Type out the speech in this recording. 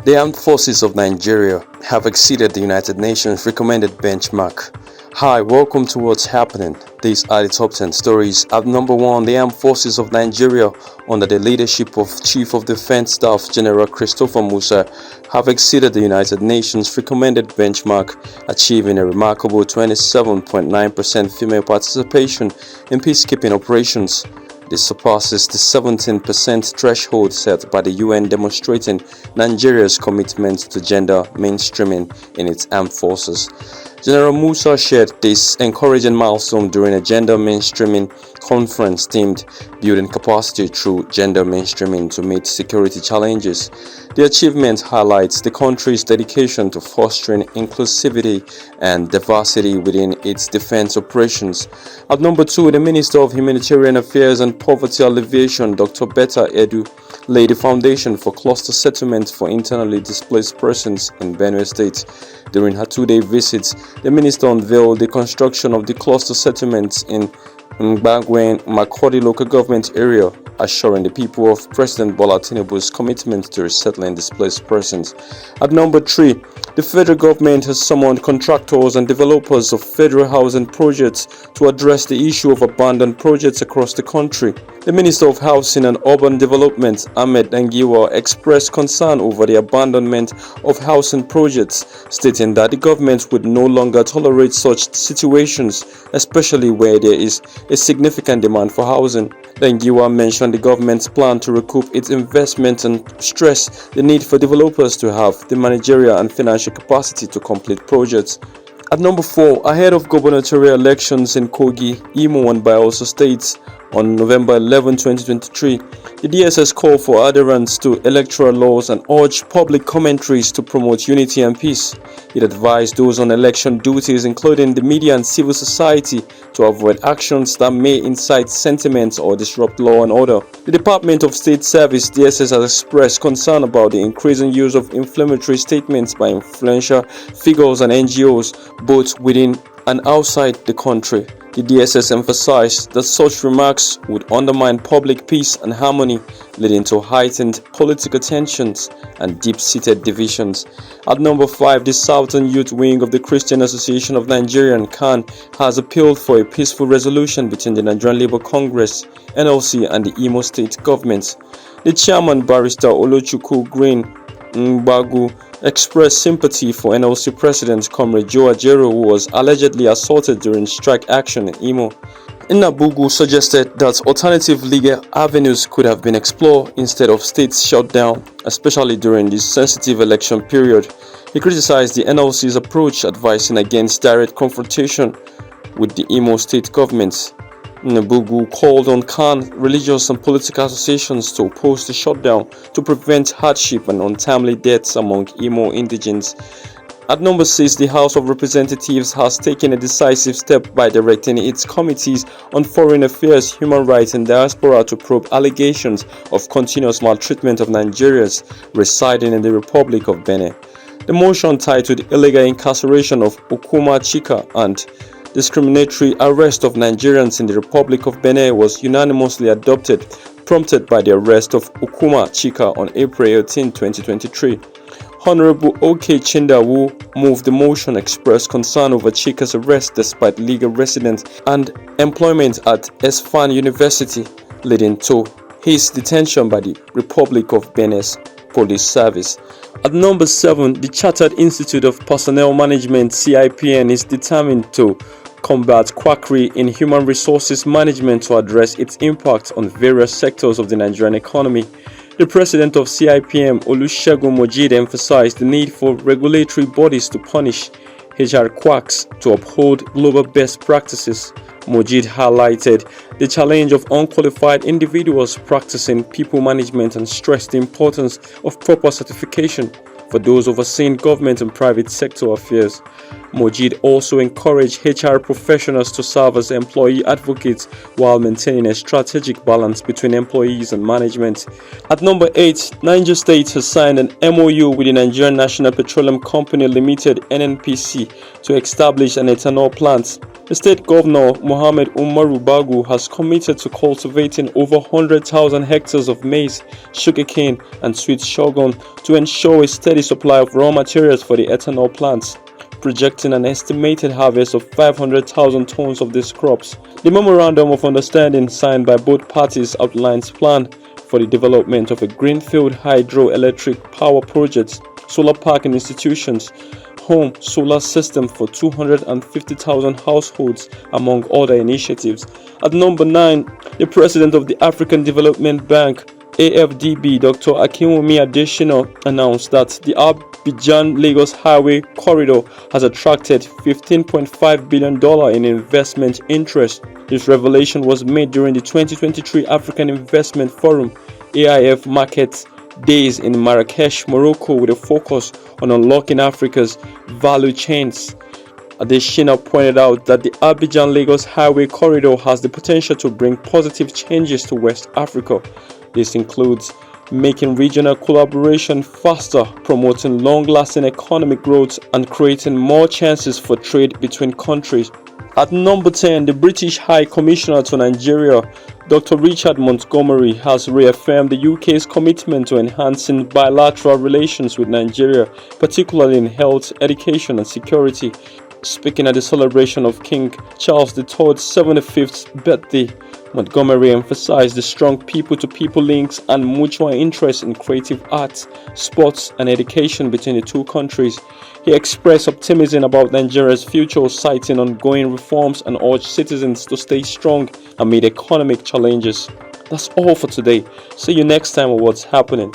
The armed forces of Nigeria have exceeded the United Nations recommended benchmark. Hi, welcome to What's Happening. These are the top 10 stories. At number 1, the armed forces of Nigeria, under the leadership of Chief of Defense Staff General Christopher Musa, have exceeded the United Nations recommended benchmark, achieving a remarkable 27.9% female participation in peacekeeping operations. This surpasses the 17% threshold set by the UN, demonstrating Nigeria's commitment to gender mainstreaming in its armed forces. General Musa shared this encouraging milestone during a gender mainstreaming conference themed Building Capacity Through Gender Mainstreaming to Meet Security Challenges. The achievement highlights the country's dedication to fostering inclusivity and diversity within its defense operations. At number 2, the Minister of Humanitarian Affairs and Poverty Alleviation, Dr. Betta Edu, laid the foundation for cluster settlements for internally displaced persons in Benue State. During her 2-day visit, the minister unveiled the construction of the cluster settlements in Ngbagwen, Makurdi local government area, assuring the people of President Bola Tinubu's commitment to resettling displaced persons. At number 3, the federal government has summoned contractors and developers of federal housing projects to address the issue of abandoned projects across the country. The Minister of Housing and Urban Development, Ahmed Dangiwa, expressed concern over the abandonment of housing projects, stating that the government would no longer tolerate such situations, especially where there is a significant demand for housing. Dangiwa mentioned the government's plan to recoup its investment and stressed the need for developers to have the managerial and financial capacity to complete projects. At number 4, ahead of gubernatorial elections in Kogi, Imo and Bayelsa states on November 11, 2023, the DSS called for adherence to electoral laws and urged public commentaries to promote unity and peace. It advised those on election duties, including the media and civil society, to avoid actions that may incite sentiments or disrupt law and order. The Department of State Service (DSS) has expressed concern about the increasing use of inflammatory statements by influential figures and NGOs, both within and outside the country. The DSS emphasized that such remarks would undermine public peace and harmony, leading to heightened political tensions and deep-seated divisions. At number 5, the Southern Youth Wing of the Christian Association of Nigeria (CAN) has appealed for a peaceful resolution between the Nigerian Labour Congress (NLC) and the Imo State government. The chairman, Barrister Olochukwu Green Mbagu, expressed sympathy for NLC President Comrade Joe Ajero, who was allegedly assaulted during strike action in Imo. Mbagu suggested that alternative legal avenues could have been explored instead of state shutdown, especially during this sensitive election period. He criticized the NLC's approach, advising against direct confrontation with the Imo State government. Mbagu called on CAN, religious and political associations to oppose the shutdown to prevent hardship and untimely deaths among Imo indigents. At number 6, the House of Representatives has taken a decisive step by directing its committees on foreign affairs, human rights and diaspora to probe allegations of continuous maltreatment of Nigerians residing in the Republic of Benin. The motion, titled Illegal Incarceration of Okuma Chika and Discriminatory Arrest of Nigerians in the Republic of Benin, was unanimously adopted, prompted by the arrest of Okuma Chika on April 18, 2023. Honorable OK Chinda, who moved the motion, expressed concern over Chika's arrest despite legal residence and employment at Esfand University, leading to his detention by the Republic of Benin's police service. At number 7, the Chartered Institute of Personnel Management (CIPM) is determined to combat quackery in human resources management to address its impact on various sectors of the Nigerian economy. The president of CIPM, Olusegun Mojid, emphasized the need for regulatory bodies to punish HR quacks to uphold global best practices. Mojid highlighted the challenge of unqualified individuals practicing people management and stressed the importance of proper certification for those overseeing government and private sector affairs. Mojid also encouraged HR professionals to serve as employee advocates while maintaining a strategic balance between employees and management. At number 8, Niger State has signed an MoU with the Nigerian National Petroleum Company Limited (NNPC) to establish an ethanol plant. The state governor, Mohammed Umaru Bagu, has committed to cultivating over 100,000 hectares of maize, sugarcane, and sweet sorghum to ensure a steady supply of raw materials for the ethanol plants, projecting an estimated harvest of 500,000 tons of these crops. The Memorandum of Understanding signed by both parties outlines plans for the development of a greenfield hydroelectric power project, solar park and institutions, home solar system for 250,000 households, among other initiatives. At number 9, the president of the African Development Bank, AFDB, Dr. Akinwumi Adesina, announced that the Abidjan-Lagos highway corridor has attracted $15.5 billion in investment interest. This revelation was made during the 2023 African Investment Forum (AIF) Market Days in Marrakesh, Morocco, with a focus on unlocking Africa's value chains. Adesina pointed out that the Abidjan-Lagos highway corridor has the potential to bring positive changes to West Africa. This includes making regional collaboration faster, promoting long-lasting economic growth, and creating more chances for trade between countries. At number 10, the British High Commissioner to Nigeria, Dr. Richard Montgomery, has reaffirmed the UK's commitment to enhancing bilateral relations with Nigeria, particularly in health, education, and security. Speaking at the celebration of King Charles III's 75th birthday, Montgomery emphasized the strong people-to-people links and mutual interest in creative arts, sports, and education between the two countries. He expressed optimism about Nigeria's future, citing ongoing reforms, and urged citizens to stay strong amid economic challenges. That's all for today. See you next time on What's Happening.